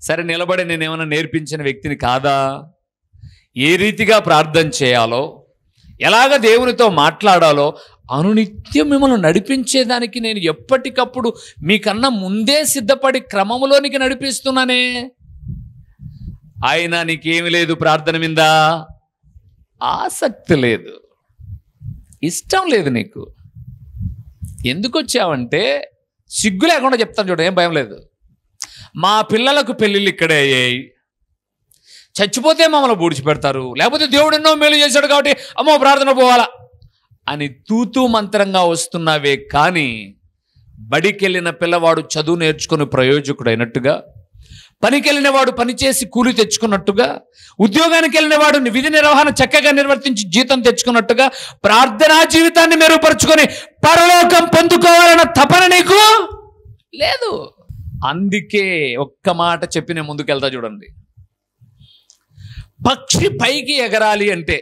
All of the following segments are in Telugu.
సరే నిలబడి నేనేమైనా నేర్పించిన వ్యక్తిని కాదా? ఏ రీతిగా ప్రార్థన చేయాలో, ఎలాగ దేవునితో మాట్లాడాలో అనునిత్యం మిమ్మల్ని నడిపించేదానికి నేను ఎప్పటికప్పుడు మీకన్నా ముందే సిద్ధపడి క్రమంలోనికి నడిపిస్తున్నానే. అయినా నీకేమి లేదు, ప్రార్థన మీద ఆసక్తి లేదు, ఇష్టం లేదు నీకు. ఎందుకు వచ్చావంటే సిగ్గు లేకుండా చెప్తాను చూడ, ఏం భయం లేదు. మా పిల్లలకు పెళ్ళిళ్ళు ఇక్కడే అయ్యాయి, చచ్చిపోతే మమ్మల్ని పూడ్చిపెడతారు, లేకపోతే దేవుడు ఎన్నో మేలు చేశాడు కాబట్టి అమ్మో ప్రార్థన పోవాలా అని తూతూ మంత్రంగా వస్తున్నావే కానీ బడికెళ్ళిన పిల్లవాడు చదువు నేర్చుకుని ప్రయోజకుడైనట్టుగా, పనికెళ్ళిన వాడు పనిచేసి కూలి తెచ్చుకున్నట్టుగా, ఉద్యోగానికి వెళ్ళిన వాడు విధి నిర్వహణ చక్కగా నిర్వర్తించి జీతం తెచ్చుకున్నట్టుగా ప్రార్థనా జీవితాన్ని మెరుగుపరుచుకొని పరలోకం పొందుకోవాలన్న తపన నీకు లేదు. అందుకే ఒక్క మాట చెప్పి నేను ముందుకెళ్తా చూడండి. పక్షి పైకి ఎగరాలి అంటే,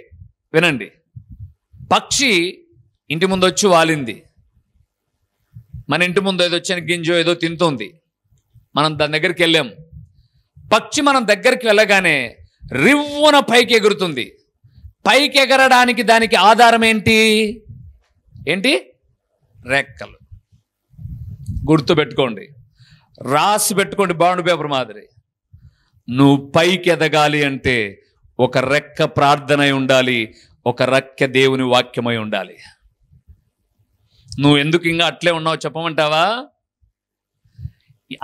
వినండి, పక్షి ఇంటి ముందు వచ్చి వాలింది, మన ఇంటి ముందు ఏదో వచ్చిన గింజో ఏదో తింటుంది, మనం దాని దగ్గరికి వెళ్ళాం. పక్షి మనం దగ్గరికి వెళ్ళగానే రివ్వున పైకి ఎగురుతుంది. పైకి ఎగరడానికి దానికి ఆధారం ఏంటి? రెక్కలు. గుర్తుపెట్టుకోండి, రాసి పెట్టుకోండి బాండ్ పేపర్ మాదిరి. నువ్వు పైకి ఎదగాలి అంటే ఒక రెక్క ప్రార్థన అయి ఉండాలి, ఒక రెక్క దేవుని వాక్యమై ఉండాలి. నువ్వు ఎందుకు ఇంకా అట్లే ఉన్నావు చెప్పమంటావా?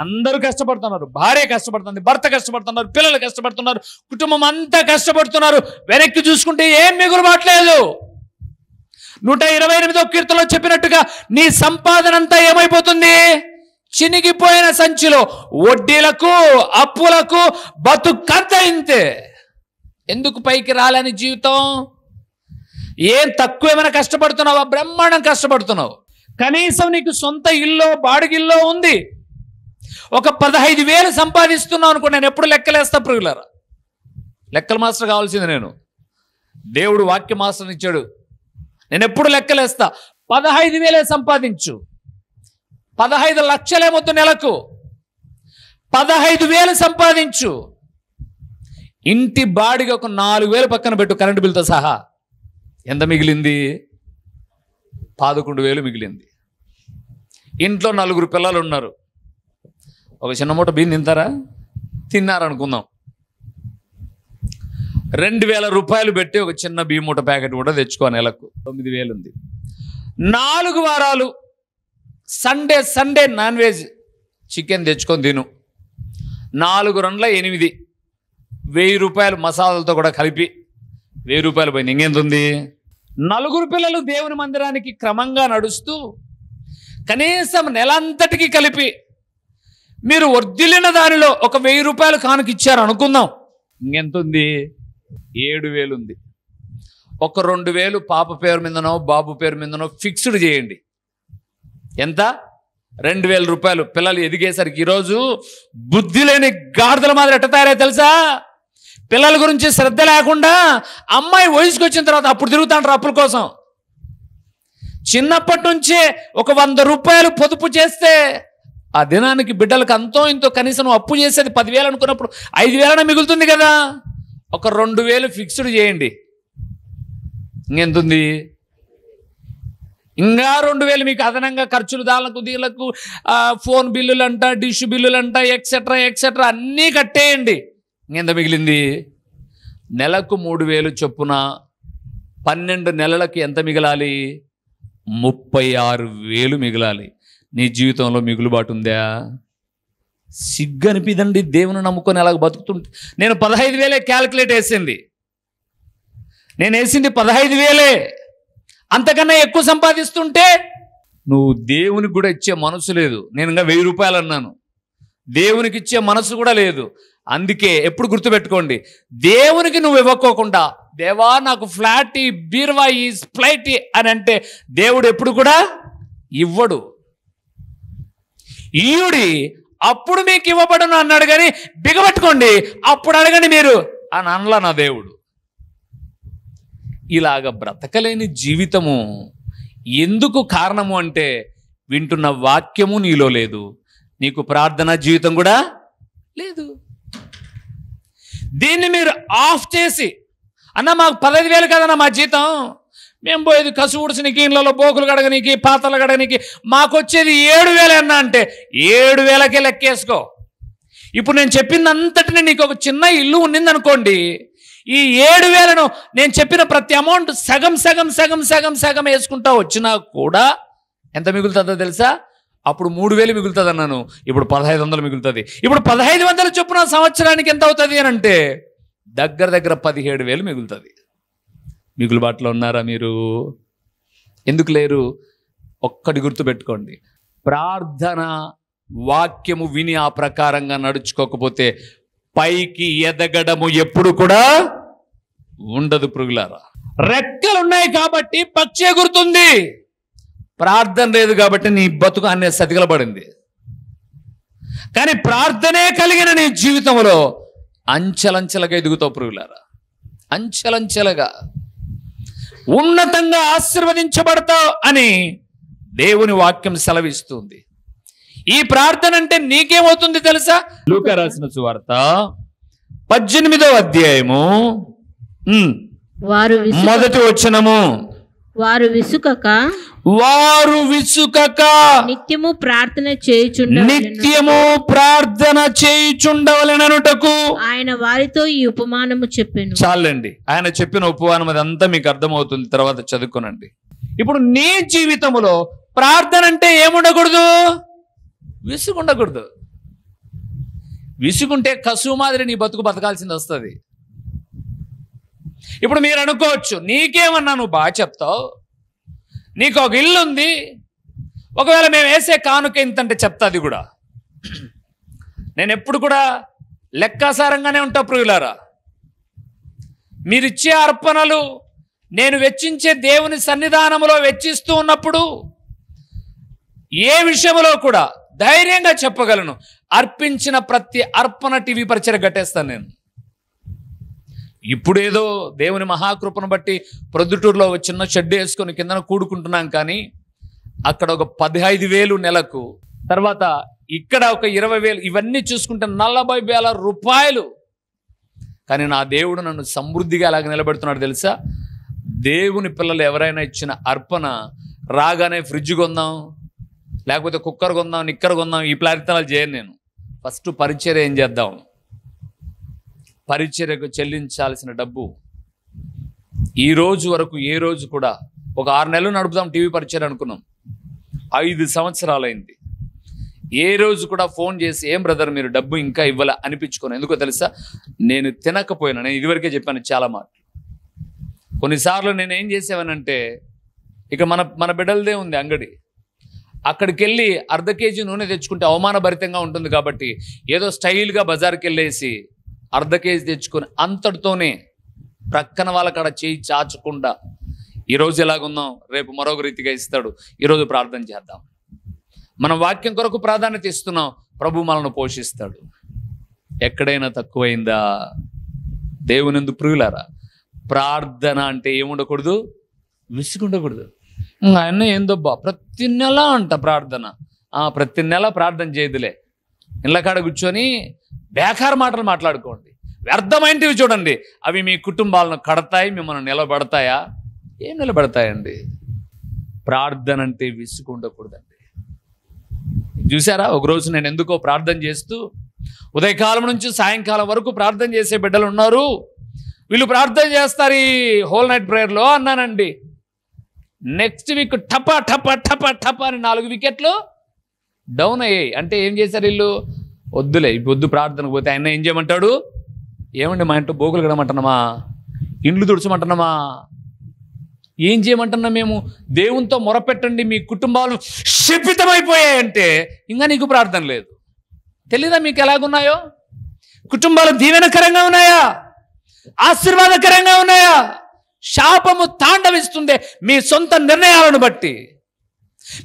అందరూ కష్టపడుతున్నారు, భార్య కష్టపడుతుంది, భర్త కష్టపడుతున్నారు, పిల్లలు కష్టపడుతున్నారు, కుటుంబం అంతా కష్టపడుతున్నారు. వెనక్కి చూసుకుంటే ఏం మిగులుబాట్లేదు. 128వ కీర్తనలో చెప్పినట్టుగా నీ సంపాదన అంతా ఏమైపోతుంది? చినిగిపోయిన సంచిలో వడ్డీలకు అప్పులకు బతుకంతా ఇంతే. ఎందుకు పైకి రాలని జీవితం? ఏం తక్కువ ఏమైనా కష్టపడుతున్నావా? బ్రహ్మాండం కష్టపడుతున్నావు. కనీసం నీకు సొంత ఇల్లు బాడిగిల్లో ఉంది. ఒక 15,000 సంపాదిస్తున్నావు అనుకో, నేను ఎప్పుడు లెక్కలేస్తా ప్రియులారా. లెక్కల మాస్టర్ కావాల్సింది నేను, దేవుడు వాక్య మాస్టర్ని ఇచ్చాడు. నేను ఎప్పుడు లెక్కలేస్తా. 15,000 సంపాదించు, 15 లక్షలేమొద్దు నెలకు, 15,000 సంపాదించు. ఇంటి బాడిగ ఒక 4,000 పక్కన పెట్టు, కరెంటు బిల్తో సహా. ఎంత మిగిలింది? 11,000 మిగిలింది. ఇంట్లో 4 పిల్లలు ఉన్నారు. ఒక చిన్న మూట బియ్యం తింటారా? తిన్నారనుకుందాం. 2,000 రూపాయలు పెట్టి ఒక చిన్న బియ్యం మూట ప్యాకెట్ కూడా తెచ్చుకో, నెలకు 9,000 ఉంది. 4 వారాలు సండే నాన్ వెజ్ చికెన్ తెచ్చుకొని తిను. 4 2 8, 1,000 రూపాయలు మసాలాలతో కూడా కలిపి 1,000 రూపాయలు పోయింది. ఇంకెంత ఉంది? 4 పిల్లలు దేవుని మందిరానికి క్రమంగా నడుస్తూ కనీసం నెలంతటికి కలిపి మీరు వర్ధిల్లిన దానిలో ఒక 1,000 రూపాయలు కానుక ఇచ్చారు అనుకుందాం. ఇంకెంత ఉంది? 7,000 ఉంది. ఒక 2,000 పాప పేరు మీదనో బాబు పేరు మీదనో ఫిక్స్డ్ చేయండి. ఎంత? 2,000 రూపాయలు. పిల్లలు ఎదిగేసరికి ఈరోజు బుద్ధి లేని గాడిదల మాదిరి ఎట్ట తయారై తెలుసా? పిల్లల గురించి శ్రద్ధ లేకుండా అమ్మాయి వయసుకు వచ్చిన తర్వాత అప్పుడు తిరుగుతాంటారు అప్పుల కోసం. చిన్నప్పటి నుంచే ఒక 100 రూపాయలు పొదుపు చేస్తే ఆ దినానికి బిడ్డలకు అంతో ఇంతో కనీసం అప్పు చేసేది 10,000 అనుకున్నప్పుడు 5,000 మిగులుతుంది కదా. ఒక 2,000 ఫిక్స్డ్ చేయండి. ఇంకెంతుంది? ఇంకా 2,000 మీకు అదనంగా ఖర్చులు, దాళ్ళకు దీళ్ళకు, ఫోన్ బిల్లులంట, డిష్ బిల్లులంట, ఎక్సెట్రా అన్నీ కట్టేయండి. ఇంకెంత మిగిలింది? నెలకు 3,000 చొప్పున 12 నెలలకి ఎంత మిగలాలి? 36,000 మిగలాలి. నీ జీవితంలో మిగులుబాటు ఉందా? సిగ్గు అనిపిదండి దేవుని నమ్ముకొని అలాగ బతుకుతుంటే. నేను 15,000 క్యాలిక్యులేట్ వేసింది. నేను వేసింది 15,000. అంతకన్నా ఎక్కువ సంపాదిస్తుంటే నువ్వు దేవునికి కూడా ఇచ్చే మనసు లేదు. నేను ఇంకా 1,000 రూపాయలు అన్నాను. దేవునికి ఇచ్చే మనసు కూడా లేదు. అందుకే ఎప్పుడు గుర్తుపెట్టుకోండి, దేవునికి నువ్వు ఇవ్వకోకుండా దేవా నాకు ఫ్లాట్ బీర్వా ఈ స్ప్లైట్ అని అంటే దేవుడు ఎప్పుడు కూడా ఇవ్వడు. ఈయుడి అప్పుడు మీకు ఇవ్వబడును అన్నాడు, కానీ బిగబట్టుకోండి అప్పుడు అడగండి మీరు అని అనలా నా దేవుడు. ఇలాగ బ్రతకలేని జీవితము ఎందుకు కారణము అంటే వింటున్న వాక్యము నీలో లేదు, నీకు ప్రార్థనా జీవితం కూడా లేదు. దీన్ని మీరు ఆఫ్ చేసి, అన్న మాకు 15,000 కదన్నా మా జీతం, మేము పోయేది కసు ఉడిసినికి, ఇళ్ళలో బోకులు కడగనికి, పాత్రలు కడగనికి, మాకు వచ్చేది 7,000 అన్నా అంటే 7,000కే లెక్కేసుకో. ఇప్పుడు నేను చెప్పిందంతటిని నీకు ఒక చిన్న ఇల్లు ఉన్నిందనుకోండి, ఈ 7,000ను నేను చెప్పిన ప్రతి అమౌంట్ సగం సగం సగం సగం సగం వేసుకుంటా వచ్చినా కూడా ఎంత మిగులుతుందో తెలుసా? అప్పుడు 3,000 మిగులుతుంది అన్నాను, ఇప్పుడు 1,500 మిగులుతుంది. ఇప్పుడు 1,500 చొప్పున సంవత్సరానికి ఎంత అవుతుంది అని అంటే దగ్గర దగ్గర 17,000 మిగులుతుంది. మిగులుబాటులో ఉన్నారా మీరు? ఎందుకు లేరు? ఒక్కటి గుర్తుపెట్టుకోండి, ప్రార్థన వాక్యము విని ఆ ప్రకారంగా నడుచుకోకపోతే పైకి ఎదగడము ఎప్పుడు కూడా ఉండదు. పురుగులారా, రెక్కలు ఉన్నాయి కాబట్టి పక్షి ఎగురుతుంది, ప్రార్థన లేదు కాబట్టి నీ బతుకు అనే సతికిలబడింది. కానీ ప్రార్థనే కలిగిన నీ జీవితంలో అంచెలంచెలుగా ఎదుగుతావు పురుగులారా, అంచెలంచెలుగా ఉన్నతంగా ఆశీర్వదించబడతావు అని దేవుని వాక్యం సెలవిస్తుంది. ఈ ప్రార్థన అంటే నీకేమవుతుంది తెలుసా? లూకా రాసిన సువార్త 18వ అధ్యాయము మొదటి వచనము, వారు విసుకక నిత్యము ప్రార్థన చేయుచుండవలెననుటకు ఆయన వారితో ఈ ఉపమానము చెప్పెను. చాలండి, ఆయన చెప్పిన ఉపమానం అదంతా మీకు అర్థమవుతుంది, తర్వాత చదువుకోనండి. ఇప్పుడు నీ జీవితంలో ప్రార్థన అంటే ఏముండకూడదు? విసుగుండకూడదు. విసుగుంటే కసువు మాదిరి నీ బతుకు బతకాల్సింది వస్తుంది. ఇప్పుడు మీరు అనుకోవచ్చు, నీకేమన్నా నువ్వు బాగా చెప్తావు, నీకు ఒక ఇల్లు ఉంది, ఒకవేళ మేము వేసే కానుక ఇంతంటే చెప్తా. అది కూడా నేను ఎప్పుడు కూడా లెక్కాసారంగానే ఉంటా ప్రియులారా. మీరిచ్చే అర్పణలు నేను వెచ్చించే దేవుని సన్నిధానంలో వెచ్చిస్తూ ఉన్నప్పుడు ఏ విషయంలో కూడా ధైర్యంగా చెప్పగలను, అర్పించిన ప్రతి అర్పణ టీవీ పరిచయం కట్టేస్తాను నేను. ఇప్పుడేదో దేవుని మహాకృపను బట్టి ప్రొద్దుటూరులో ఒక చిన్న షెడ్ వేసుకొని కిందన కూడుకుంటున్నాం, కానీ అక్కడ ఒక 15,000 నెలకు, తర్వాత ఇక్కడ ఒక 20,000, ఇవన్నీ చూసుకుంటే 40,000 రూపాయలు. కానీ నా దేవుడు నన్ను సమృద్ధిగా అలాగ నిలబెడుతున్నాడు తెలుసా? దేవుని పిల్లలు ఎవరైనా ఇచ్చిన అర్పణ రాగానే ఫ్రిడ్జ్ కొందాం, లేకపోతే కుక్కర్ కొందాం, నిక్కర్ కొందాం, ఈ ప్లారితనాలు చేయను నేను. ఫస్ట్ పరిచర్య ఏం చేద్దాం? పరిచర్యకు చెల్లించాల్సిన డబ్బు ఈ రోజు వరకు ఏ రోజు కూడా, ఒక 6 నెలలు నడుపుదాం టీవీ పరిచర్య అనుకున్నాం, 5 సంవత్సరాలైంది. ఏ రోజు కూడా ఫోన్ చేసి ఏం బ్రదర్ మీరు డబ్బు ఇంకా ఇవ్వాల అనిపించుకోను. ఎందుకో తెలుసా? నేను తినకపోయినా, నేను ఇదివరకే చెప్పాను చాలా మాటలు. కొన్నిసార్లు నేను ఏం చేసేవానంటే, ఇక మన బిడ్డలదే ఉంది అంగడి, అక్కడికి వెళ్ళి 1/2 కేజీ నూనె తెచ్చుకుంటే అవమానభరితంగా ఉంటుంది కాబట్టి ఏదో స్టైల్గా బజార్కి వెళ్ళేసి 1/2 కేజీ తెచ్చుకొని అంతటితోనే ప్రక్కన వాళ్ళ కాడ చేయి చాచకుండా, ఈరోజు ఎలాగున్నాం రేపు మరొక రీతిగా ఇస్తాడు, ఈరోజు ప్రార్థన చేద్దాం, మనం వాక్యం కొరకు ప్రాధాన్యత ఇస్తున్నాం, ప్రభు మనల్ని పోషిస్తాడు. ఎక్కడైనా తక్కువైందా? దేవునందు ప్రియులారా, ప్రార్థన అంటే ఏముండకూడదు? విసుగుండకూడదు. ఆయన ఏందబ్బా ప్రతి నెల అంట ప్రార్థన, ప్రతి నెల ప్రార్థన చేయదులే, ఇళ్ళ కాడ కూర్చొని బేకార మాటలు మాట్లాడుకోండి, వ్యర్థమైనవి చూడండి, అవి మీ కుటుంబాలను కడతాయి, మిమ్మల్ని నిలబడతాయా? ఏం నిలబడతాయండి? ప్రార్థన అంటే విసుగు ఉండకూడదండి. చూసారా, ఒకరోజు నేను ఎందుకో ప్రార్థన చేస్తూ ఉదయకాలం నుంచి సాయంకాలం వరకు ప్రార్థన చేసే బిడ్డలు ఉన్నారు, వీళ్ళు ప్రార్థన చేస్తారు ఈ హోల్ నైట్ ప్రేయర్లో అన్నానండి. నెక్స్ట్ వీక్ టపా టపా టపా టపా అని 4 వికెట్లు డౌన్ అయ్యాయి. అంటే ఏం చేశారు వీళ్ళు? వద్దులే వద్దు ప్రార్థనకు పోతే. ఆయన ఏం చేయమంటాడు? ఏమండి మా ఇంట్లో బోగులు కడమంటున్నామా, ఇండ్లు తుడచమంటున్నామా, ఏం చేయమంటున్నా? మేము దేవునితో మొరపెట్టండి మీ కుటుంబాలు శపితమైపోయాయంటే ఇంకా నీకు ప్రార్థన లేదు. తెలీదా మీకు ఎలాగున్నాయో? కుటుంబాలు దీవెనకరంగా ఉన్నాయా, ఆశీర్వాదకరంగా ఉన్నాయా? శాపము తాండవిస్తుందే మీ సొంత నిర్ణయాలను బట్టి.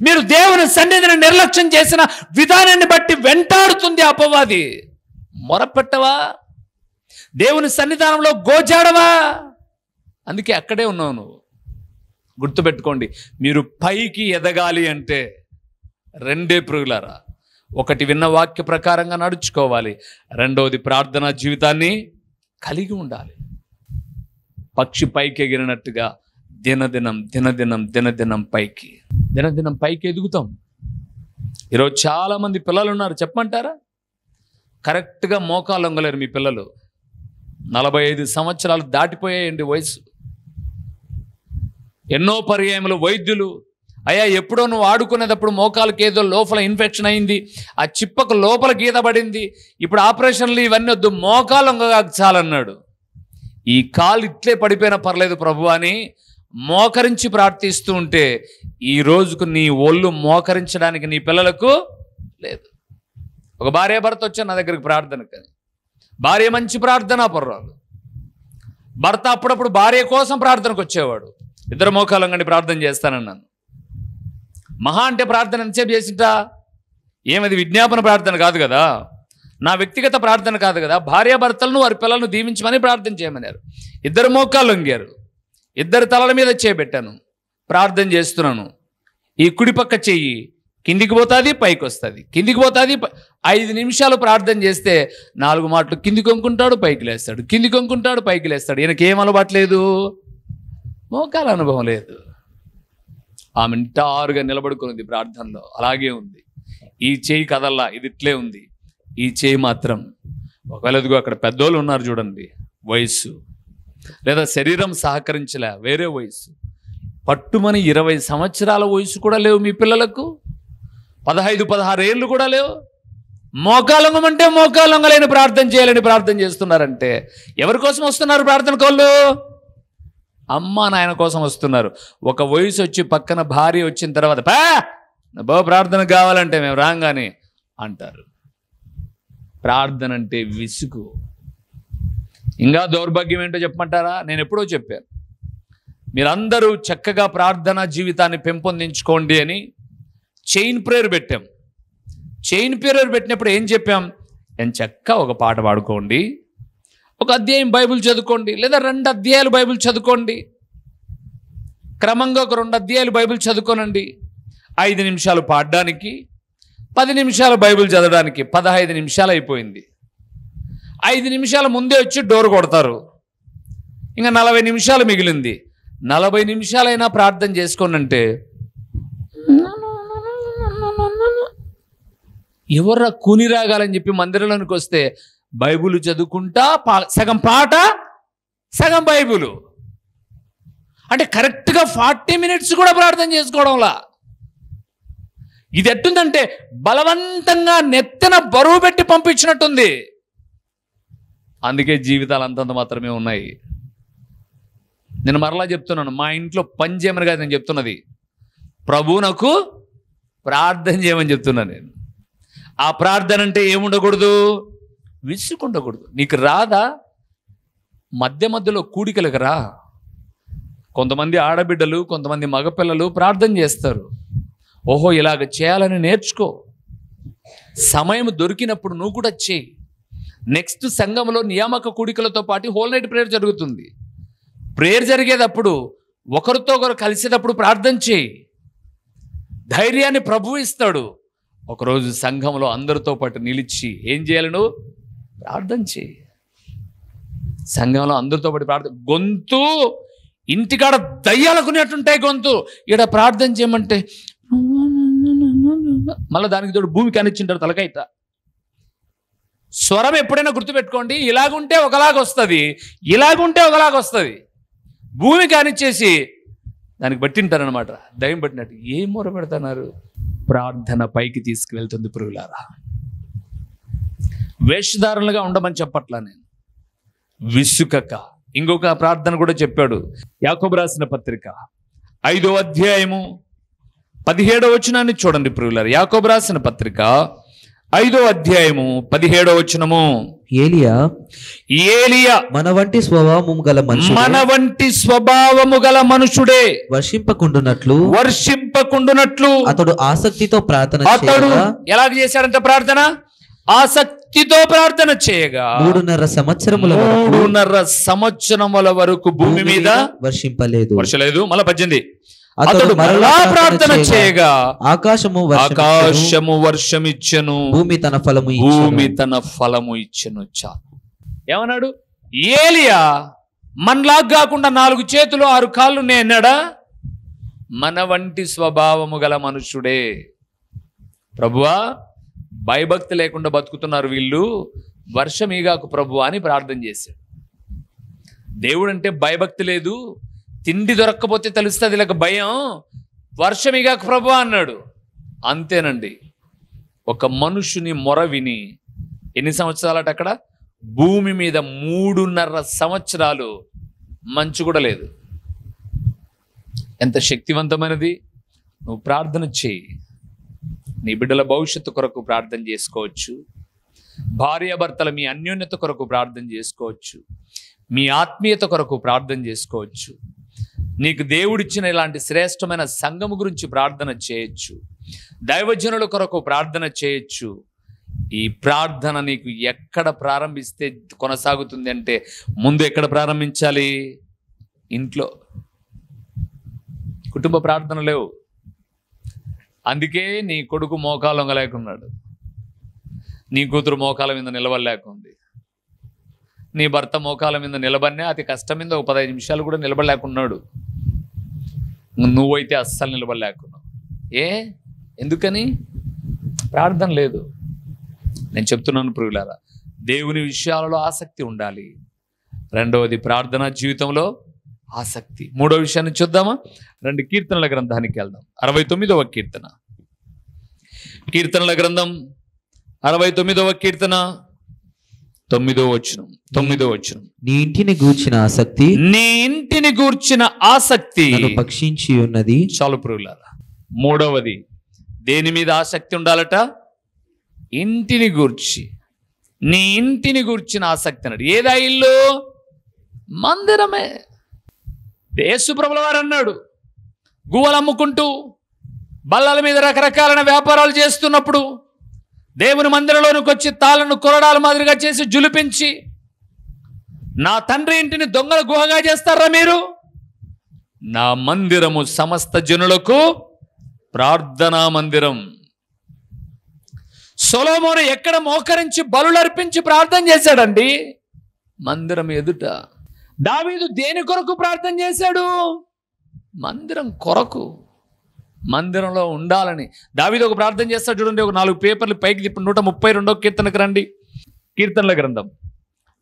మీరు దేవుని సన్నిధిని నిర్లక్ష్యం చేసిన విధానాన్ని బట్టి వెంటాడుతుంది అపవాది. మొరపెట్టవా? దేవుని సన్నిధానంలో గోజాడవా? అందుకే అక్కడే ఉన్నావు నువ్వు. గుర్తుపెట్టుకోండి, మీరు పైకి ఎదగాలి అంటే 2 ప్రియులారా, 1 విన్న వాక్య ప్రకారంగా నడుచుకోవాలి, 2వది ప్రార్థనా జీవితాన్ని కలిగి ఉండాలి. పక్షి పైకి ఎగిరినట్టుగా దినదినం దినదినం దినదినం పైకి దినదినం పైకి ఎదుగుతాం. ఈరోజు చాలామంది పిల్లలు ఉన్నారు, చెప్పమంటారా? కరెక్ట్గా మోకాలు లొంగలేరు మీ పిల్లలు. 45 సంవత్సరాలు దాటిపోయాయండి వయసు. ఎన్నో పర్యాయములు వైద్యులు, అయ్యా ఎప్పుడో నువ్వు ఆడుకునేటప్పుడు మోకాలకి ఏదో లోపల ఇన్ఫెక్షన్ అయింది, ఆ చిప్పకు లోపల గీత పడింది, ఇప్పుడు ఆపరేషన్లు ఇవన్నీ వద్దు, మోకాలు లొంగగా చాలన్నాడు. ఈ కాలు ఇట్లే పడిపోయినా పర్లేదు ప్రభు అని మోకరించి ప్రార్థిస్తూ ఉంటే ఈ రోజుకు నీ ఒళ్ళు మోకరించడానికి నీ పిల్లలకు లేదు. ఒక భార్య భర్త వచ్చాను నా దగ్గరికి ప్రార్థనకు. భార్య మంచి ప్రార్థనా పర్రాలు, భర్త అప్పుడప్పుడు భార్య కోసం ప్రార్థనకు వచ్చేవాడు. ఇద్దరు మోకాలంగండి ప్రార్థన చేస్తానన్నాను. మహా అంటే ప్రార్థన ఎంతసేపు చేసింటా? ఏమది విజ్ఞాపన ప్రార్థన కాదు కదా, నా వ్యక్తిగత ప్రార్థన కాదు కదా. భార్యాభర్తలను వారి పిల్లలను దీవించమని ప్రార్థన చేయమన్నారు. ఇద్దరు మోకాళ్ళు వంగారు, ఇద్దరు తలల మీద చేయబెట్టాను, ప్రార్థన చేస్తున్నాను. ఈ కుడి పక్క చెయ్యి కిందికి పోతుంది, పైకి వస్తుంది, కిందికి పోతుంది. 5 నిమిషాలు ప్రార్థన చేస్తే 4 మాటలు కిందికి వంకుంటాడు, పైకి లేస్తాడు, కిందికి వంకుంటాడు, పైకి లేస్తాడు. ఈయనకి ఏం అలవాటు లేదు, మోకాల అనుభవం లేదు. ఆమె నిటారుగా నిలబడుకున్నది ప్రార్థనలో, అలాగే ఉంది. ఈ చేయి కదల్లా, ఇది ఇట్లే ఉంది. ఈ చేయి మాత్రం ఒకవేళ ఎదుగు అక్కడ పెద్దోళ్ళు ఉన్నారు చూడండి, వయస్సు లేదా శరీరం సహకరించలే, వేరే వయసు, పట్టుమని 20 సంవత్సరాల వయసు కూడా లేవు మీ పిల్లలకు, 15-16 ఏళ్ళు కూడా లేవు. మోకాలంగమంటే మోకాలంగలేని ప్రార్థన చేయాలని ప్రార్థన చేస్తున్నారంటే ఎవరి కోసం వస్తున్నారు ప్రార్థన కోళ్ళు? అమ్మ నాయన కోసం వస్తున్నారు. ఒక వయసు వచ్చి పక్కన భార్య వచ్చిన తర్వాత ప్రార్థన కావాలంటే మేము రాగానే అంటారు. ప్రార్థన అంటే విసుగు. ఇంకా దౌర్భాగ్యం ఏంటో చెప్పమంటారా? నేను ఎప్పుడో చెప్పాను, మీరందరూ చక్కగా ప్రార్థనా జీవితాన్ని పెంపొందించుకోండి అని చైన్ ప్రేయర్ పెట్టాం. చైన్ ప్రేయర్ పెట్టినప్పుడు ఏం చెప్పాం? చక్క ఒక పాట పాడుకోండి, ఒక అధ్యాయం బైబిల్ చదువుకోండి, లేదా 2 అధ్యాయాలు బైబిల్ చదువుకోండి, క్రమంగా ఒక 2 అధ్యాయాలు బైబిల్ చదువుకోనండి. 5 నిమిషాలు పాడడానికి, 10 నిమిషాలు బైబిల్ చదవడానికి, 15 నిమిషాలు అయిపోయింది. 5 నిమిషాల ముందే వచ్చి డోర్ కొడతారు, ఇంకా 40 నిమిషాలు మిగిలింది. 40 నిమిషాలైనా ప్రార్థన చేసుకోనంటే ఎవర్రా కూని రాగాలని చెప్పి మందిరంలోనికి వస్తే బైబిల్ చదువుకుంటా సగం పాట సగం బైబిలు. అంటే కరెక్ట్గా 40 మినిట్స్ కూడా ప్రార్థన చేసుకోవడంలా. ఇది ఎట్టుందంటే బలవంతంగా నెత్తన బరువు పెట్టి పంపించినట్టుంది. అందుకే జీవితాలు అంతంత మాత్రమే ఉన్నాయి. నేను మరలా చెప్తున్నాను, మా ఇంట్లో పని చేయమని కాదు నేను చెప్తున్నది, ప్రభువునకు ప్రార్థన చేయమని చెప్తున్నాను నేను. ఆ ప్రార్థన అంటే ఏముండకూడదు, విసుకుండకూడదు. నీకు రాదా? మధ్య మధ్యలో కూడికలకు రా. కొంతమంది ఆడబిడ్డలు, కొంతమంది మగపిల్లలు ప్రార్థన చేస్తారు. ఓహో ఇలాగ చేయాలని నేర్చుకో. సమయం దొరికినప్పుడు నువ్వు కూడా చేయి. నెక్స్ట్ సంఘంలో నియామక కూడికలతో పాటు హోల్ నైట్ ప్రేయర్ జరుగుతుంది. ప్రేయర్ జరిగేటప్పుడు ఒకరితో ఒకరు కలిసేటప్పుడు ప్రార్థన చేయి. ధైర్యాన్ని ప్రభువు ఇస్తాడు. ఒకరోజు సంఘంలో అందరితో పాటు నిలిచి ఏం చేయాలి? నువ్వు ప్రార్థన చేయి. సంఘంలో అందరితో పాటు ప్రార్థన. గొంతు ఇంటికాడ దయ్యాలకునేటుంటాయి గొంతు. ఇక్కడ ప్రార్థన చేయమంటే మళ్ళీ దానికి తోడు భూమి కానిచ్చింటారు తలకైట. స్వరం ఎప్పుడైనా గుర్తుపెట్టుకోండి, ఇలాగుంటే ఒకలాగా వస్తుంది, ఇలాగుంటే ఒకలాగా వస్తుంది. భూమి కానిచ్చేసి దానికి పట్టింటారనమాట, దయ్యం పట్టినట్టు. ఏం మొర పెడుతున్నారు? ప్రార్థన పైకి తీసుకువెళ్తుంది పురుగులారా. వేషధారణలుగా ఉండమని చెప్పట్లా నేను, విసుకక. ఇంకొక ప్రార్థన కూడా చెప్పాడు. యాకోబు రాసిన పత్రిక 5వ అధ్యాయము 17వ వచనాన్ని చూడండి పురుగులారా. యాకోబు రాసిన పత్రిక 5వ అధ్యాయము 17వ వచనము. ఏలియా మన వంటి స్వభావము గల మనుషుడే వర్షింపకుండునట్లు అతడు ఆసక్తితో ప్రార్థన అతడు ఎలా చేశాడంట? ప్రార్థన ఆసక్తితో ప్రార్థన చేయగా 3.5 సంవత్సరముల వరకు భూమి మీద వర్షింపలేదు. మళ్ళా 18. అతడు మరలా ప్రార్థన చేయగా ఆకాశము వర్షమిచ్చెను, భూమి తన ఫలము ఇచ్చెను. చాలు. ఏమన్నాడు? ఏలియా మనలాగా కాకుండా 4 చేతులు 6 కాళ్ళు అన్నాడా? మన వంటి స్వభావము గల మనుష్యుడే. ప్రభువా, భయభక్తి లేకుండా బతుకుతున్నారు వీళ్ళు, వర్షం ఈగాకు ప్రభువా అని ప్రార్థన చేశాడు. దేవుడు అంటే భయభక్తి లేదు, తిండి దొరక్కపోతే తెలుస్తుంది ఇలాగ భయం, వర్షం ఈగాకు ప్రభువా అన్నాడు. అంతేనండి. ఒక మనుషుని మొర విని ఎన్ని సంవత్సరాలట అక్కడ? భూమి మీద 3.5 సంవత్సరాలు మంచు కూడా లేదు. ఎంత శక్తివంతమైనది! నువ్వు ప్రార్థన చేయి. నీ బిడ్డల భవిష్యత్తు కొరకు ప్రార్థన చేసుకోవచ్చు. భార్యాభర్తల మీ అన్యోన్యత కొరకు ప్రార్థన చేసుకోవచ్చు. మీ ఆత్మీయత కొరకు ప్రార్థన చేసుకోవచ్చు. నీకు దేవుడిచ్చిన ఇలాంటి శ్రేష్టమైన సంఘము గురించి ప్రార్థన చేయొచ్చు. దైవజనుల కొరకు ప్రార్థన చేయొచ్చు. ఈ ప్రార్థన నీకు ఎక్కడ ప్రారంభిస్తే కొనసాగుతుంది అంటే, ముందు ఎక్కడ ప్రారంభించాలి? ఇంట్లో. కుటుంబ ప్రార్థన లేవు. అందుకే నీ కొడుకు మోకాలు వంగలేకున్నాడు, నీ కూతురు మోకాల మీద నిలబడలేకుంది, నీ భర్త మోకాల మీద నిలబడినా అతి కష్టం మీద ఒక 15 నిమిషాలు కూడా నిలబడలేకున్నాడు. నువ్వైతే అస్సలు నిలబడలేకున్నావు. ఎందుకని? ప్రార్థన లేదు. నేను చెప్తున్నాను ప్రియులారా, దేవుని విషయాలలో ఆసక్తి ఉండాలి. రెండవది ప్రార్థనా జీవితంలో ఆసక్తి. మూడో విషయాన్ని చూద్దామా? 2 కీర్తనల గ్రంథానికి వెళ్దాం. 69వ కీర్తన. కీర్తనల గ్రంథం 69వ కీర్తన 9వ వచనం. నీ ఇంటిని గూర్చిన ఆసక్తి, నీ ఇంటిని గూర్చిన ఆసక్తి నన్ను భక్షించి ఉన్నది. చాలు ప్రియులారా. మూడవది దేని మీద ఆసక్తి ఉండాలట? ఇంటిని గూర్చి. నీ ఇంటిని గూర్చిన ఆసక్తి అన్నాడు. ఏదా ఇల్లు? మందిరమే. యేసుప్రభుల వారు అన్నాడు, గువ్వలు అమ్ముకుంటూ బల్లల మీద రకరకాలైన వ్యాపారాలు చేస్తున్నప్పుడు దేవుని మందిరంలోనికి వచ్చి తాళ్ళను కొరడాల మాదిరిగా చేసి జులిపించి, నా తండ్రి ఇంటిని దొంగల గుహగా చేస్తారా మీరు? నా మందిరము సమస్త జనులకు ప్రార్థనా మందిరం. సొలొమోను ఎక్కడ మోకరించి బలులర్పించి ప్రార్థన చేశాడండి? మందిరం ఎదుట. దావీదు దేని కొరకు ప్రార్థన చేశాడు? మందిరం కొరకు, మందిరంలో ఉండాలని. దావీదు ఒక ప్రార్థన చేస్తాడు చూడండి. ఒక 4 పేపర్లు పైకి తిప్పి 132వ కీర్తనకు రండి. కీర్తనల గ్రంథం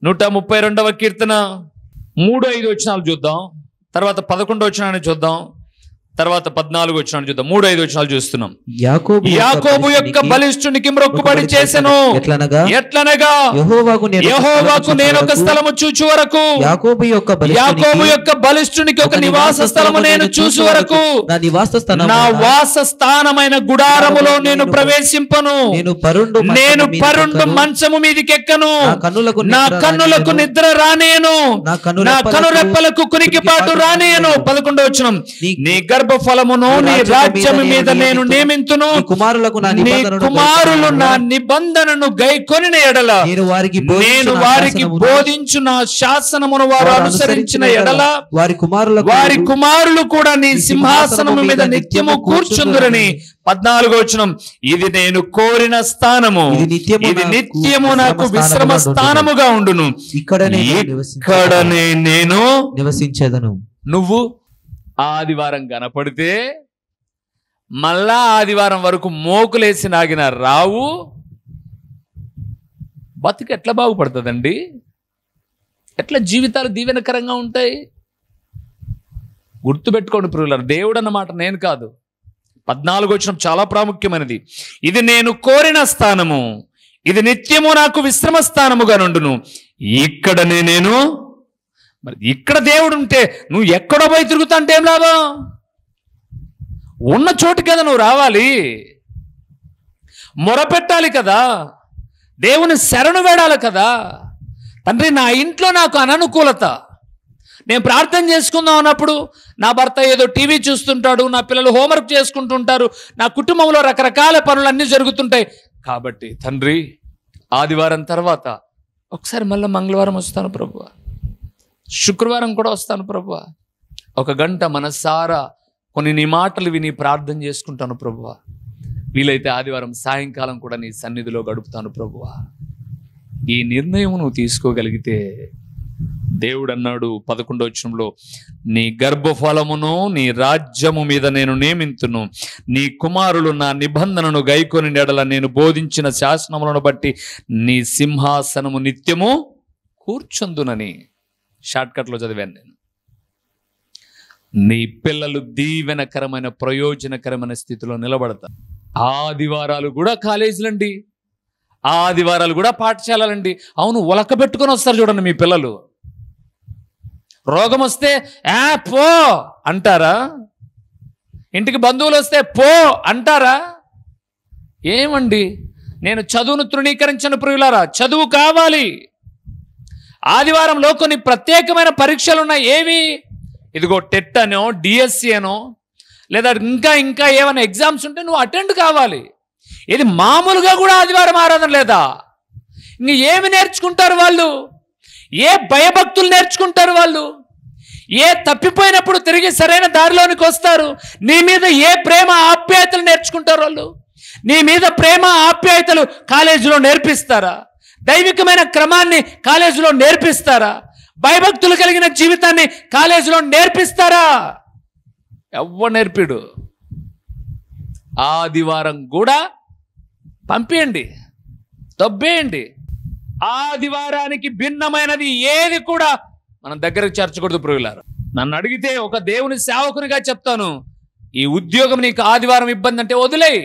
132వ కీర్తన 3-5 వచనాలు చూద్దాం. తర్వాత 11వ వచనాన్ని చూద్దాం. తర్వాత 14వ వచనాన్ని చూద్దాం. 3-5 వచనాలు చూస్తున్నాం. యాకోబు యొక్క బలిష్ఠునికి మ్రొక్కుబడి చేసెను. ఎట్లనగా యెహోవాకు నేను ఒక స్థలము చూచు వరకు, యాకోబు యొక్క బలిష్ఠునికి ఒక నివాస స్థలము నేను చూసు వరకు, నా వాస స్థానమైన గుడారములో నేను ప్రవేశింపను. నేను పరుండు మంచము మీదికి ఎక్కను. నా కన్నులకు నిద్ర రానేను. నా కనురెప్పలకు కునికిపాటు రానేను. 11వ వచనం. నీ గర్భఫలమును నీ రాజ్యము మీద నేను నియమింతును. నీ కుమారులు నా నిబంధనను గైకొనిన ఎడల, నేను వారికి బోధించు నా శాసనమును వారు అనుసరించిన ఎడల, వారి కుమారులు కూడా నీ సింహాసనము మీద నిత్యము కూర్చుందురని. 14వ వచనం. ఇది నేను కోరిన స్థానము, ఇది నిత్యము నాకు విశ్రమ స్థానముగా ఉండును. ఇక్కడనే నేను నివసించెదను. నువ్వు ఆదివారం కనపడితే మళ్ళా ఆదివారం వరకు మోకులేసి నాగిన రావు. బతుకు ఎట్లా బాగుపడుతుందండి? ఎట్లా జీవితాలు దీవెనకరంగా ఉంటాయి? గుర్తుపెట్టుకోండి ప్రియులారా, దేవుడు అన్నమాట నేను కాదు. 14వ వచనం చాలా ప్రాముఖ్యమైనది. ఇది నేను కోరిన స్థానము, ఇది నిత్యము నాకు విశ్రమ స్థానముగా నుండును. ఇక్కడనే నేను. మరి ఇక్కడ దేవుడు ఉంటే నువ్వు ఎక్కడో పోయి తిరుగుతా అంటే ఏం లాభం? ఉన్న చోటు కదా నువ్వు రావాలి, మొరపెట్టాలి కదా, దేవుని శరణు వేడాలి కదా. తండ్రి, నా ఇంట్లో నాకు అననుకూలత, నేను ప్రార్థన చేసుకుందాం అన్నప్పుడు నా భర్త ఏదో టీవీ చూస్తుంటాడు, నా పిల్లలు హోంవర్క్ చేసుకుంటుంటారు, నా కుటుంబంలో రకరకాల పనులు అన్నీ జరుగుతుంటాయి. కాబట్టి తండ్రి, ఆదివారం తర్వాత ఒకసారి మళ్ళీ మంగళవారం వస్తాను ప్రభువా, శుక్రవారం కూడా వస్తాను ప్రభువా, 1 గంట మనసారా కొన్ని నీ మాటలు విని ప్రార్థన చేసుకుంటాను ప్రభువా, వీలైతే ఆదివారం సాయంకాలం కూడా నీ సన్నిధిలో గడుపుతాను ప్రభువా. ఈ నిర్ణయం నువ్వు తీసుకోగలిగితే దేవుడు అన్నాడు 11వ వచనంలో, నీ గర్భఫలమును నీ రాజ్యము మీద నేను నియమింతును, నీ కుమారులు నా నిబంధనను గైకొని ఎడల నేను బోధించిన శాసనములను బట్టి నీ సింహాసనము నిత్యము కూర్చుందునని షార్ట్కట్లో చదివాను నేను. నీ పిల్లలు దీవెనకరమైన ప్రయోజనకరమైన స్థితిలో నిలబడతారు. ఆదివారాలు కూడా కాలేజీలండి, ఆదివారాలు కూడా పాఠశాలలండి. అవును, ఉలకబెట్టుకొని వస్తారు చూడండి మీ పిల్లలు. రోగం వస్తే పో అంటారా? ఇంటికి బంధువులు వస్తే పో అంటారా? ఏమండి, నేను చదువును తృణీకరించను ప్రియులారా, చదువు కావాలి. ఆదివారంలో కొన్ని ప్రత్యేకమైన పరీక్షలు ఉన్నాయి. ఏవి? ఇదిగో టెట్ అనో డిఎస్సి అనో లేదా ఇంకా ఏమైనా ఎగ్జామ్స్ ఉంటే నువ్వు అటెండ్ కావాలి. ఇది మామూలుగా కూడా ఆదివారం ఆరాధన లేదా? ఇంక ఏమి నేర్చుకుంటారు వాళ్ళు? ఏ భయభక్తులు నేర్చుకుంటారు వాళ్ళు? ఏ తప్పిపోయినప్పుడు తిరిగి సరైన దారిలోనికి వస్తారు? నీ మీద ఏ ప్రేమ ఆప్యాయతలు నేర్చుకుంటారు వాళ్ళు? నీ మీద ప్రేమ ఆప్యాయతలు కాలేజీలో నేర్పిస్తారా? దైవికమైన క్రమాన్ని కాలేజీలో నేర్పిస్తారా? భయభక్తులు కలిగిన జీవితాన్ని కాలేజీలో నేర్పిస్తారా? ఎవ్వరు నేర్పిడు. ఆదివారం కూడా పంపేయండి, దొబ్బేయండి. ఆదివారానికి భిన్నమైనది ఏది కూడా మనం దగ్గరకు చేర్చకూడదు ప్రియులారా. నన్ను అడిగితే ఒక దేవుని సేవకునిగా చెప్తాను, ఈ ఉద్యోగం నీకు ఆదివారం ఇబ్బంది అంటే వదిలేయి.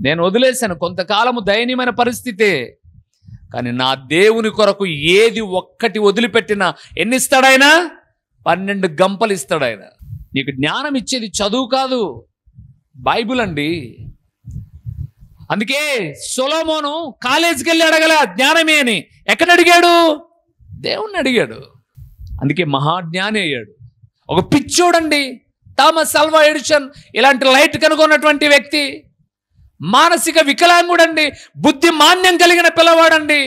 నేను వదిలేశాను, కొంతకాలము దయనీయమైన పరిస్థితే. కానీ నా దేవుని కొరకు ఏది ఒక్కటి వదిలిపెట్టినా ఎన్ని ఇస్తాడాయన? 12 గంపలు ఇస్తాడాయన. నీకు జ్ఞానం ఇచ్చేది చదువు కాదు, బైబిల్ అండి. అందుకే సొలొమోను కాలేజీకి వెళ్ళి అడగల జ్ఞానమే అని. ఎక్కడ అడిగాడు? దేవుణ్ణి అడిగాడు. అందుకే మహాజ్ఞాని అయ్యాడు. ఒక పిచ్చోడండి థామస్ అల్వా ఎడిసన్, ఇలాంటి లైట్ కనుగొన్నటువంటి వ్యక్తి. మానసిక వికలాంగుడండి, బుద్ధి మాన్యం కలిగిన పిల్లవాడండి.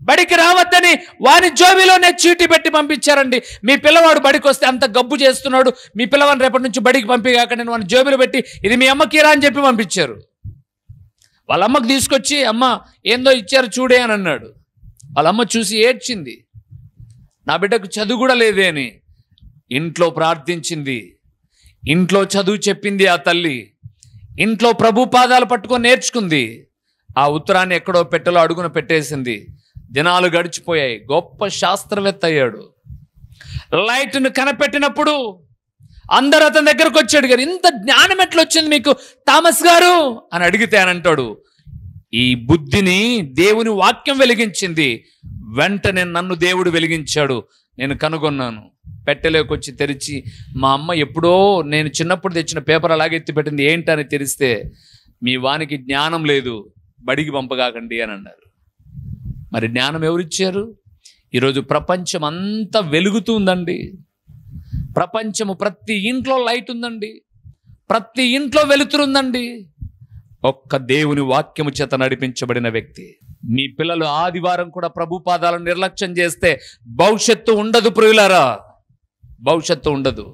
బడికి రావద్దని వాని జోబిలోనే చీటీ పెట్టి పంపించారండి. మీ పిల్లవాడు బడికి వస్తే అంత గబ్బు చేస్తున్నాడు, మీ పిల్లవాడిని రేపటి నుంచి బడికి పంపిగాకండి వాని జోబిలో పెట్టి ఇది మీ అమ్మకి రా అని చెప్పి పంపించారు. వాళ్ళ అమ్మకి తీసుకొచ్చి, అమ్మ ఏందో ఇచ్చారు చూడే అని అన్నాడు. వాళ్ళ అమ్మ చూసి ఏడ్చింది. నా బిడ్డకు చదువు కూడా లేదే అని. ఇంట్లో ప్రార్థించింది, ఇంట్లో చదువు చెప్పింది ఆ తల్లి, ఇంట్లో ప్రభు పాదాలు పట్టుకొని నేర్చుకుంది. ఆ ఉత్తరాన్ని ఎక్కడో పెట్టెలో అడుగున పెట్టేసింది. దినాలు గడిచిపోయాయి. గొప్ప శాస్త్రవేత్త అయ్యాడు. లైట్ను కనిపెట్టినప్పుడు అందరూ అతని దగ్గరకు వచ్చాడు. గారు ఇంత జ్ఞానం ఎట్లా వచ్చింది మీకు థామస్ గారు అని అడిగితే అని అంటాడు, ఈ బుద్ధిని దేవుని వాక్యం వెలిగించింది, వెంటనే నన్ను దేవుడు వెలిగించాడు, నేను కనుగొన్నాను. పెట్టెలోకి వచ్చి తెరిచి, మా అమ్మ ఎప్పుడో నేను చిన్నప్పుడు తెచ్చిన పేపర్ అలాగే ఎత్తిపెట్టింది, ఏంటని తెరిస్తే మీ వానికి జ్ఞానం లేదు, బడికి పంపగాకండి అని అన్నారు. మరి జ్ఞానం ఎవరిచ్చారు? ఈరోజు ప్రపంచం అంతా వెలుగుతూ ఉందండి. ప్రపంచము ప్రతి ఇంట్లో లైట్ ఉందండి, ప్రతి ఇంట్లో వెలుతురుందండి. ఒక్క దేవుని వాక్యము చేత నడిపించబడిన వ్యక్తి. మీ పిల్లలు ఆదివారం కూడా ప్రభు పాదాలను నిర్లక్ష్యం చేస్తే భవిష్యత్తు ఉండదు ప్రియులారా, భవిష్యత్తు ఉండదు.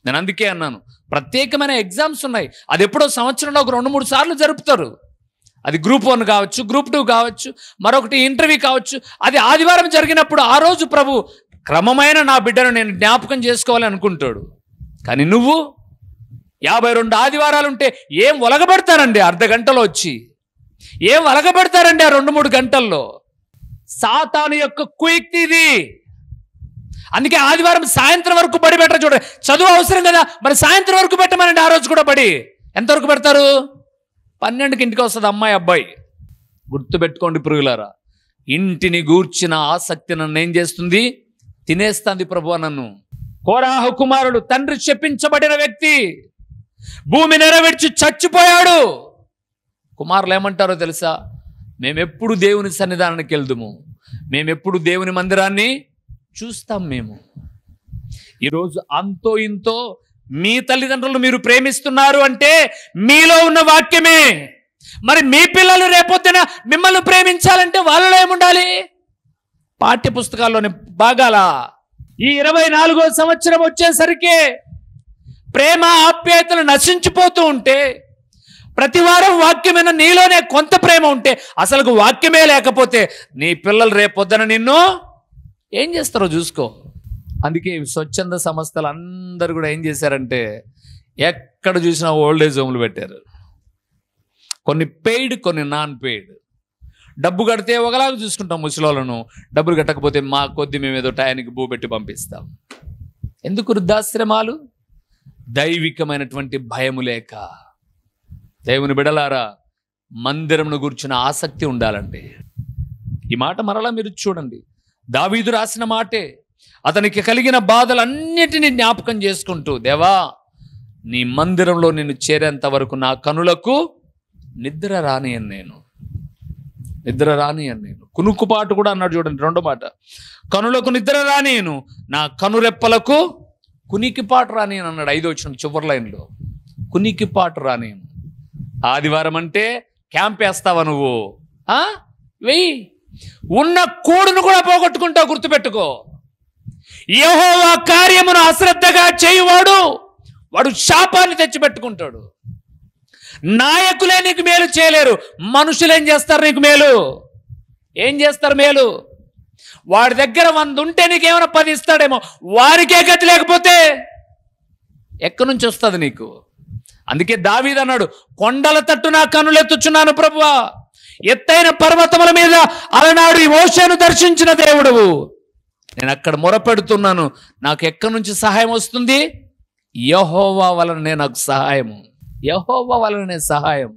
నేను అందుకే అన్నాను, ప్రత్యేకమైన ఎగ్జామ్స్ ఉన్నాయి. అది ఎప్పుడో సంవత్సరంలో ఒక 2-3 సార్లు జరుపుతారు. అది గ్రూప్ 1 కావచ్చు, గ్రూప్ 2 కావచ్చు, మరొకటి ఇంటర్వ్యూ కావచ్చు. అది ఆదివారం జరిగినప్పుడు ఆ రోజు ప్రభు క్రమమైన నా బిడ్డను నేను జ్ఞాపకం చేసుకోవాలి అనుకుంటాడు. కానీ నువ్వు 52 ఆదివారాలు ఉంటే ఏం ఒలగబెడతారండి? అర్ధ గంటలో వచ్చి ఏం ఒలగబెడతారండి ఆ 2-3 గంటల్లో? సాతాను యొక్క కుయుక్తి ఇది. అందుకే ఆదివారం సాయంత్రం వరకు బడి పెట్టరు. చూడండి, చదువు అవసరం కదా, మరి సాయంత్రం వరకు పెట్టమనండి. ఆ రోజు కూడా బడి ఎంతవరకు పెడతారు? 12కి ఇంటికి వస్తుంది అమ్మాయి అబ్బాయి. గుర్తుపెట్టుకోండి ప్రియులారా, ఇంటిని గూర్చిన ఆసక్తి నన్ను ఏం చేస్తుంది? తినేస్తుంది ప్రభువా నన్ను. కోరాహు కుమారుడు తండ్రి శపించబడిన వ్యక్తి, భూమి నెరవేర్చి చచ్చిపోయాడు. కుమారులు ఏమంటారో తెలుసా? మేమెప్పుడు దేవుని సన్నిధానానికి వెళ్దుము, మేమెప్పుడు దేవుని మందిరాన్ని చూస్తాం. మేము ఈరోజు అంతో ఇంతో మీ తల్లిదండ్రులు మీరు ప్రేమిస్తున్నారు అంటే మీలో ఉన్న వాక్యమే. మరి మీ పిల్లలు రేపొద్దున మిమ్మల్ని ప్రేమించాలంటే వాళ్ళలో ఏముండాలి? పాఠ్య పుస్తకాల్లోని భాగాల. ఈ 24వ సంవత్సరం వచ్చేసరికి ప్రేమ ఆప్యాయతలు నశించిపోతూ ఉంటే, ప్రతి వారం వాక్యమైన నీలోనే కొంత ప్రేమ ఉంటే, అసలు వాక్యమే లేకపోతే నీ పిల్లలు రేపొద్దున నిన్ను ఏం చేస్తారో చూసుకో. అందుకే స్వచ్ఛంద సంస్థలు అందరూ కూడా ఏం చేశారంటే ఎక్కడ చూసినా ఓల్డ్ ఏజ్ హోమ్లు పెట్టారు. కొన్ని పెయిడ్, కొన్ని నాన్ పెయిడ్. డబ్బు కడితే ఒకలాగా చూసుకుంటాం ముసలోళ్ళను, డబ్బులు కట్టకపోతే మా కొద్ది మేము ఏదో టయానికి భూ పెట్టి పంపిస్తాం. ఎందుకు వృద్ధాశ్రమాలు? దైవికమైనటువంటి భయము లేక. దేవుని బిడలారా, మందిరమును గురించిన ఆసక్తి ఉండాలండి. ఈ మాట మరలా మీరు చూడండి. దావీదు రాసిన మాటే. అతనికి కలిగిన బాధలన్నిటినీ జ్ఞాపకం చేసుకుంటూ, దేవా నీ మందిరంలో నిన్ను చేరేంత వరకు నా కనులకు నిద్ర రానియను నేను. కునుకుపాటు కూడా అన్నాడు చూడండి, రెండో మాట. కనులకు నిద్ర రానియను, నా కనురెప్పలకు కునికిపాటు రానియను అన్నాడు 5వ వచనం చివరి లైన్లో. కునికిపాటు రానియను. ఆదివారం అంటే క్యాంప్ వేస్తావా నువ్వు? వెయ్యి. ఉన్న కూడును కూడా పోగొట్టుకుంటావు, గుర్తుపెట్టుకో. యెహోవా కార్యమును అశ్రద్ధగా చేయువాడు వాడు శాపాన్ని తెచ్చిపెట్టుకుంటాడు. నాయకులే నీకు మేలు చేయలేరు, మనుషులు ఏం చేస్తారు నీకు మేలు? ఏం చేస్తారు మేలు? వాడి దగ్గర 100 ఉంటే నీకేమైనా 10 ఇస్తాడేమో. వారికే గతి లేకపోతే ఎక్కడి నుంచి వస్తుంది నీకు? అందుకే దావీదు అన్నాడు, కొండల తట్టు నా కన్నులెత్తుచున్నాను ప్రభువా, ఎత్తైన పర్వతముల మీద అలనాడు ఈ మోషేను దర్శించిన దేవుడువు. నేను అక్కడ మొరపెడుతున్నాను, నాకు ఎక్కడి నుంచి సహాయం వస్తుంది? యెహోవా వలననే నాకు సహాయము. యెహోవా వలననే సహాయం.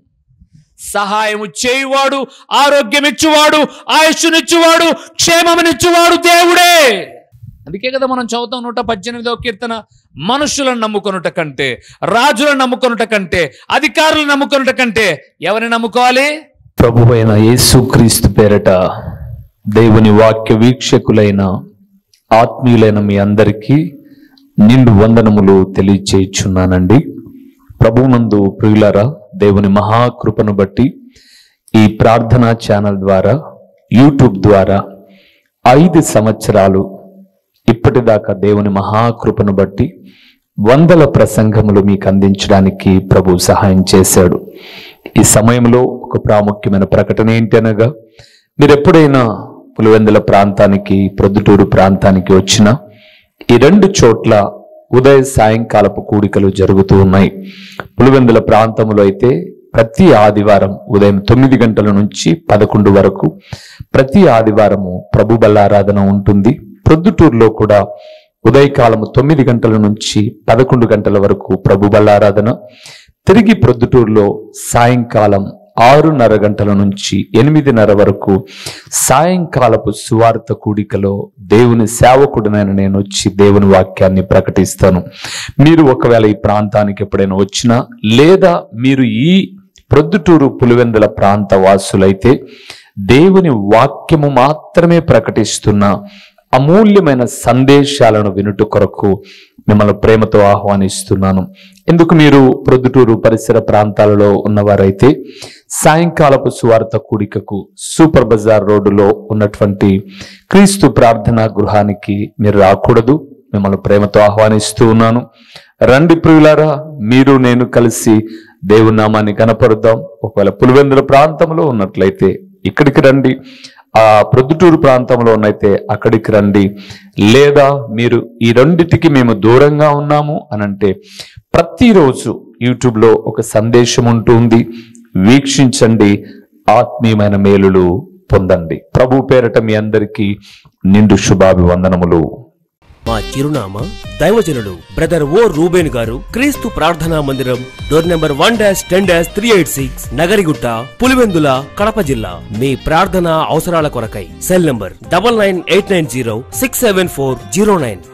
సహాయము చేయువాడు, ఆరోగ్యం ఇచ్చువాడు, ఆయుష్నిచ్చువాడు, క్షేమమునిచ్చువాడు దేవుడే. అందుకే కదా మనం చదువుతాం 118వ కీర్తన, మనుషులను నమ్ముకొనుట కంటే, రాజులను నమ్ముకొనుట కంటే, అధికారులను నమ్ముకొనుట కంటే ఎవరిని నమ్ముకోవాలి? ప్రభువైన యేసుక్రీస్తు పేరట దేవుని వాక్య వీక్షకులైన ఆత్మీయులైన మీ అందరికీ నిండు వందనములు తెలియచేయుచున్నానండి. ప్రభువునందు ప్రియులారా, దేవుని మహాకృపను బట్టి ఈ ప్రార్థనా ఛానల్ ద్వారా, యూట్యూబ్ ద్వారా 5 సంవత్సరాలు ఇప్పటిదాకా దేవుని మహాకృపను బట్టి 100 ప్రసంగములు మీకు అందించడానికి ప్రభు సహాయం చేశాడు. ఈ సమయంలో ఒక ప్రాముఖ్యమైన ప్రకటన ఏంటి అనగా, మీరు ఎప్పుడైనా పులివెందుల ప్రాంతానికి, ప్రొద్దుటూరు ప్రాంతానికి వచ్చినా ఈ 2 చోట్ల ఉదయ సాయంకాలపు కూడికలు జరుగుతూ ఉన్నాయి. పులివెందుల ప్రాంతంలో అయితే ప్రతి ఆదివారం ఉదయం 9 గంటల నుంచి 11 వరకు ప్రతి ఆదివారము ప్రభు బల్లారాధన ఉంటుంది. ప్రొద్దుటూరులో కూడా ఉదయకాలము 9 గంటల నుంచి 11 గంటల వరకు ప్రభు బల్లారాధన. తిరిగి ప్రొద్దుటూరులో సాయంకాలం 6:30 గంటల నుంచి 8:30 వరకు సాయంకాలపు సువార్త కూడికలో దేవుని సేవకుడినైన నేను వచ్చి దేవుని వాక్యాన్ని ప్రకటిస్తాను. మీరు ఒకవేళ ఈ ప్రాంతానికి ఎప్పుడైనా వచ్చినా, లేదా మీరు ఈ ప్రొద్దుటూరు పులివెందుల ప్రాంత వాసులైతే దేవుని వాక్యము మాత్రమే ప్రకటిస్తున్న అమూల్యమైన సందేశాలను వినుట కొరకు మిమ్మల్ని ప్రేమతో ఆహ్వానిస్తున్నాను. ఎందుకు మీరు ప్రొద్దుటూరు పరిసర ప్రాంతాలలో ఉన్నవారైతే సాయంకాలపు సువార్త కూడికకు సూపర్ బజార్ రోడ్డులో ఉన్నటువంటి క్రీస్తు ప్రార్థనా గృహానికి మీరు రాకూడదు. మిమ్మల్ని ప్రేమతో ఆహ్వానిస్తూ ఉన్నాను. రండి ప్రియులారా, మీరు నేను కలిసి దేవుని నామాన్ని కనపరుద్దాం. ఒకవేళ పులివెందుల ప్రాంతంలో ఉన్నట్లయితే ఇక్కడికి రండి, ఆ ప్రొద్దుటూరు ప్రాంతంలో ఉన్నైతే అక్కడికి రండి. లేదా మీరు ఈ రెండిటికి మేము దూరంగా ఉన్నాము అనంటే ప్రతిరోజు యూట్యూబ్లో ఒక సందేశం ఉంటుంది, వీక్షించండి, ఆత్మీయమైన మేలులు పొందండి. ప్రభు పేరట మీ అందరికీ నిండు శుభాభివందనములు. మా చిరునామా దైవజనులు బ్రదర్ ఓ రూబేన్ గారు, క్రీస్తు ప్రార్థనా మందిరం, డోర్ నెంబర్ 1-10-386, నగరిగుట్ట, పులివెందుల, కడప జిల్లా. మీ ప్రార్థనా అవసరాల కొరకై సెల్ నంబర్ 9989067409.